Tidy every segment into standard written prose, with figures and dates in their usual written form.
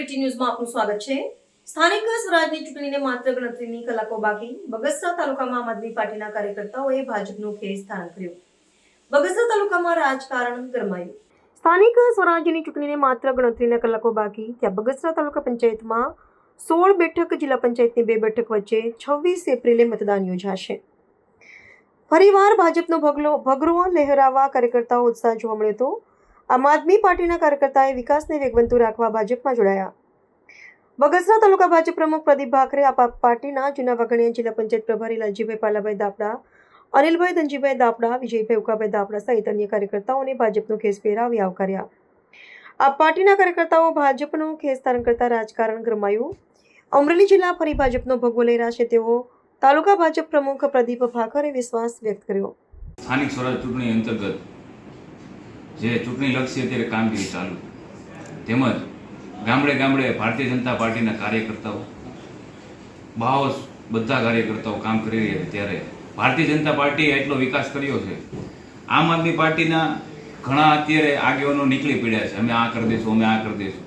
Pretty ન્યૂઝમાં આપનું સ્વાગત છે। સ્થાનિક સ્વરાજની ચૂંટણીને માત્ર ગણતરીની કલાકો બાકી બગસરા તાલુકામાં આમ આદમી પાર્ટીના કાર્યકર્તાઓએ ભાજપનું ખેસ ધારણ કર્યું। બગસરા તાલુકામાં રાજકારણ ગરમાયું। સ્થાનિક સ્વરાજ્યની ચૂંટણીને માત્ર ગણતરીના કલાકો બાકી ત્યાં બગસરા તાલુકા પંચાયતમાં 16 બેઠક, જિલ્લા પંચાયતની 2 બેઠક વચ્ચે 26 એપ્રિલે મતદાન યોજાશે। ફરીવાર ભાજપનો ભગરો લહેરાવા કાર્યકર્તાઓ ઉત્સાહ જોવા મળ્યો હતો। આમ આદમી પાર્ટીના કાર્યકર્તાએ વિકાસને વેગવંતુ રાખવા ભાજપમાં જોડાયા। બગસરા તાલુકા ભાજપ પ્રમુખ પ્રદીપ ભાખરે, આ પાર્ટીના જૂના વાઘણીયા જિલ્લા પંચાયત પ્રભારી લાલજીભાઈ પાલાભાઈ દાપડા, અનિલભાઈ ધનજીભાઈ દાપડા, વિજયભાઈ ઉકાભાઈ દાપડા સહિત અન્ય કાર્યકર્તાઓને ભાજપનો ખેસ પહેરાવી આવકાર્યા। આ પાર્ટીના કાર્યકર્તાઓ ભાજપનો ખેસ ધારણ કરતા રાજકારણ ગરમાયું। અમરેલી જિલ્લા ફરી ભાજપનો ભગવો લહેરાશે તેવો તાલુકા ભાજપ પ્રમુખ પ્રદીપ ભાખરે વિશ્વાસ વ્યક્ત કર્યો। સ્થાનિક સ્વરાજ ચૂંટણી અંતર્ગત જે ચૂંટણી લક્ષી અત્યારે કામગીરી ચાલુ, તેમજ ગામડે ગામડે ભારતીય જનતા પાર્ટીના કાર્યકર્તાઓ બધા કાર્યકર્તાઓ કામ કરી રહ્યા છે। ત્યારે ભારતીય જનતા પાર્ટીએ એટલો વિકાસ કર્યો છે। આમ આદમી પાર્ટીના ઘણા અત્યારે આગેવાનો નીકળી પડ્યા છે, અમે આ કરી દઈશું, અમે આ કરી દઈશું।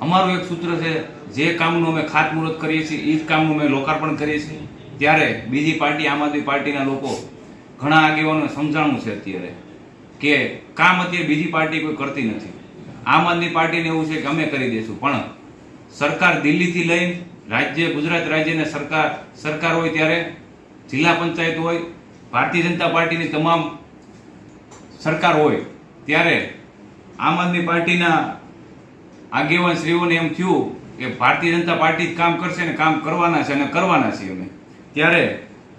અમારું એક સૂત્ર છે, જે કામનું અમે ખાતમુહૂર્ત કરીએ છીએ એ જ કામનું અમે લોકાર્પણ કરીએ છીએ। ત્યારે બીજી પાર્ટી આમ આદમી પાર્ટીના લોકો ઘણા આગેવાનોને સમજાણું છે અત્યારે કે કામ અત્યારે બીજી પાર્ટી કોઈ કરતી નથી। આમ આદમી પાર્ટીને એવું છે કે અમે કરી દઈશું, પણ સરકાર દિલ્હીથી લઈને રાજ્ય, ગુજરાત રાજ્યની સરકાર હોય, ત્યારે જિલ્લા પંચાયત હોય, ભારતીય જનતા પાર્ટીની તમામ સરકાર હોય, ત્યારે આમ આદમી પાર્ટીના આગેવાન શ્રીઓને એમ થયું કે ભારતીય જનતા પાર્ટી જ કામ કરશે ને કામ કરવાના છે અને કરવાના છીએ અમે। ત્યારે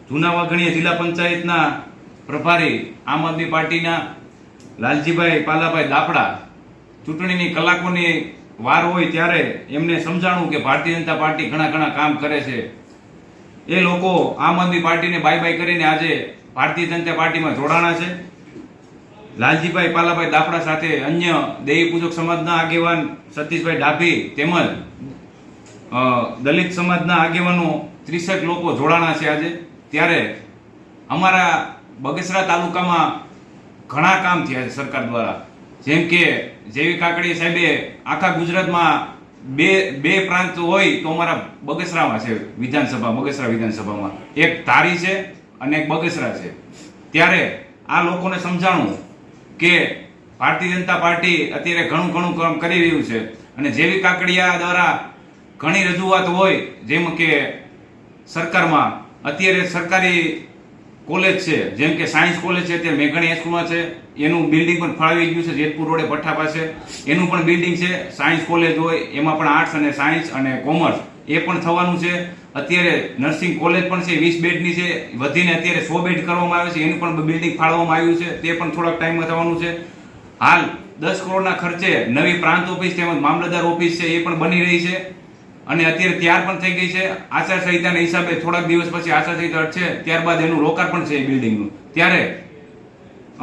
જૂના વાઘણીયા જિલ્લા પંચાયતના પ્રભારી આમ આદમી પાર્ટીના લાલજીભાઈ પાલાભાઈ દાપડા ચૂંટણીની કલાકોની વાર હોય ત્યારે એમને સમજાણું કે ભારતીય જનતા પાર્ટી ઘણા કામ કરે છે। એ લોકો આમ આદમી પાર્ટીને બાય બાય કરીને આજે ભારતીય જનતા પાર્ટીમાં જોડાણા છે। લાલજીભાઈ પાલાભાઈ દાપડા સાથે અન્ય દેવી પૂજક સમાજના આગેવાન સતીશભાઈ ડાભી તેમજ દલિત સમાજના આગેવાનો 30 લોકો જોડાણા છે આજે। ત્યારે અમારા બગસરા તાલુકામાં ઘણા કામ થયા છે સરકાર દ્વારા, જેમ કે જેવી કાકડી સાહેબે આખા ગુજરાતમાં બે પ્રાંત હોય તો અમારા બગસરામાં છે વિધાનસભા, બગસરા વિધાનસભામાં એક ધારી છે અને એક બગસરા છે। ત્યારે આ લોકોને સમજાણું કે ભારતીય જનતા પાર્ટી અત્યારે ઘણું કામ કરી રહ્યું છે અને જેવી કાકડિયા દ્વારા ઘણી રજૂઆત હોય, જેમ કે સરકારમાં અત્યારે સરકારી કોલેજ છે, જેમ કે સાયન્સ કોલેજ છે, અત્યારે મેઘાણી હાઈસ્કૂલમાં છે, એનું બિલ્ડિંગ પણ ફાળવી ગયું છે જેતપુર રોડે ભઠ્ઠા પાસે, એનું પણ બિલ્ડિંગ છે। સાયન્સ કોલેજ હોય એમાં પણ આર્ટ્સ અને સાયન્સ અને કોમર્સ એ પણ થવાનું છે। અત્યારે નર્સિંગ કોલેજ પણ છે, 20 બેડની છે, વધીને અત્યારે 100 બેડ કરવામાં આવે છે, એનું પણ બિલ્ડિંગ ફાળવવામાં આવ્યું છે, તે પણ થોડાક ટાઈમમાં થવાનું છે। હાલ 10 કરોડના ખર્ચે નવી પ્રાંત ઓફિસ તેમજ મામલતદાર ઓફિસ છે એ પણ બની રહી છે અને અત્યારે તૈયાર પણ થઈ ગઈ છે। આચારસંહિતાના હિસાબે થોડાક દિવસ પછી આચારસંહિતા છે, ત્યારબાદ એનું લોકાર્પણ છે એ બિલ્ડિંગનું। ત્યારે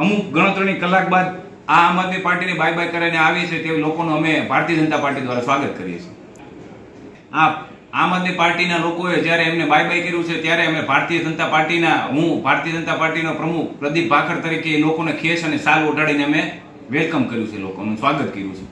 અમુક ગણતરીની કલાક બાદ આ આમ આદમી પાર્ટીની બાય બાય કરીને આવી છે તે લોકોનું અમે ભારતીય જનતા પાર્ટી દ્વારા સ્વાગત કરીએ છીએ। આ આમ આદમી પાર્ટીના લોકોએ જ્યારે એમને બાય બાય કર્યું છે ત્યારે અમે ભારતીય જનતા પાર્ટીનો પ્રમુખ પ્રદીપ ભાખર તરીકે એ લોકોને ખેસ અને શાલ ઓઢાડીને અમે વેલકમ કર્યું છે, લોકોનું સ્વાગત કર્યું છે।